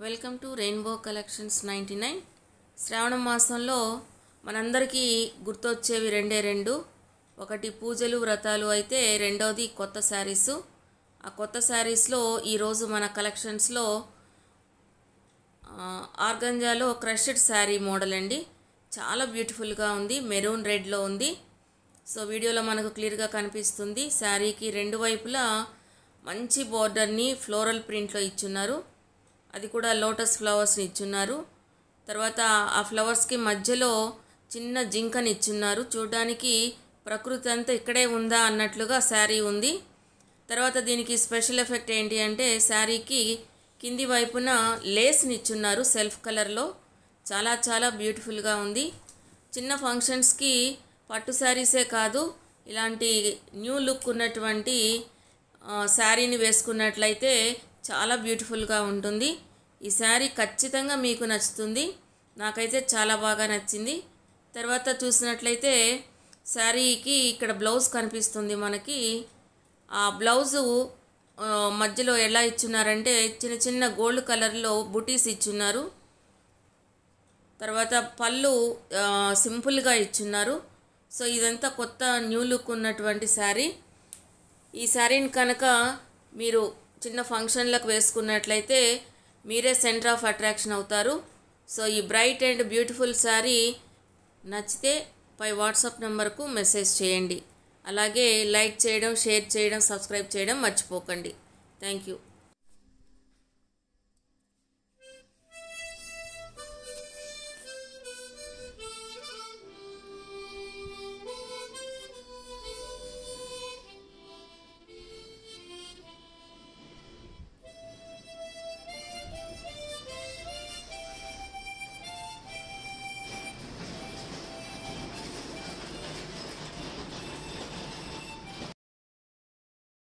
Welcome to rainbow collections 99. శ్రావణ మాసంలో మనందరికీ గుర్తొచ్చేవి రెండు. ఒకటి పూజలు వ్రతాలు అయితే రెండోది కొత్త శారీస్. ఆ కొత్త శారీస్లో ఈరోజు మన కలెక్షన్స్లో ఆర్గంజాలో క్రష్డ్ శారీ మోడల్ అండి. చాలా బ్యూటిఫుల్గా ఉంది, మెరూన్ రెడ్లో ఉంది. సో వీడియోలో మనకు క్లియర్గా కనిపిస్తుంది. శారీకి రెండు వైపులా మంచి బోర్డర్ని ఫ్లోరల్ ప్రింట్లో ఇచ్చున్నారు. అది కూడా లోటస్ ఫ్లవర్స్ని ఇచ్చున్నారు. తర్వాత ఆ ఫ్లవర్స్కి మధ్యలో చిన్న జింకని ఇచ్చున్నారు. చూడడానికి ప్రకృతి అంతా ఇక్కడే ఉందా అన్నట్లుగా శారీ ఉంది. తర్వాత దీనికి స్పెషల్ ఎఫెక్ట్ ఏంటి అంటే శారీకి కింది వైపున లేస్ని ఇచ్చున్నారు సెల్ఫ్ కలర్లో. చాలా చాలా బ్యూటిఫుల్గా ఉంది. చిన్న ఫంక్షన్స్కి పట్టు శారీసే కాదు, ఇలాంటి న్యూ లుక్ ఉన్నటువంటి శారీని వేసుకున్నట్లయితే చాలా బ్యూటిఫుల్గా ఉంటుంది. ఈ శారీ ఖచ్చితంగా మీకు నచ్చుతుంది. నాకైతే చాలా బాగా నచ్చింది. తర్వాత చూసినట్లయితే శారీకి ఇక్కడ బ్లౌజ్ కనిపిస్తుంది మనకి. ఆ బ్లౌజు మధ్యలో ఎలా ఇచ్చున్నారంటే చిన్న చిన్న గోల్డ్ కలర్లో బుటీస్ ఇచ్చున్నారు. తర్వాత పళ్ళు సింపుల్గా ఇచ్చున్నారు. సో ఇదంతా కొత్త న్యూ లుక్ ఉన్నటువంటి శారీ. ఈ శారీని కనుక మీరు చిన్న ఫంక్షన్లకు వేసుకున్నట్లయితే మీరే సెంటర్ ఆఫ్ అట్రాక్షన్ అవుతారు. సో ఈ బ్రైట్ అండ్ బ్యూటిఫుల్ శారీ నచ్చితే పై వాట్సాప్ నెంబర్కు మెసేజ్ చేయండి. అలాగే లైక్ చేయడం, షేర్ చేయడం, సబ్స్క్రైబ్ చేయడం మర్చిపోకండి. Thank you.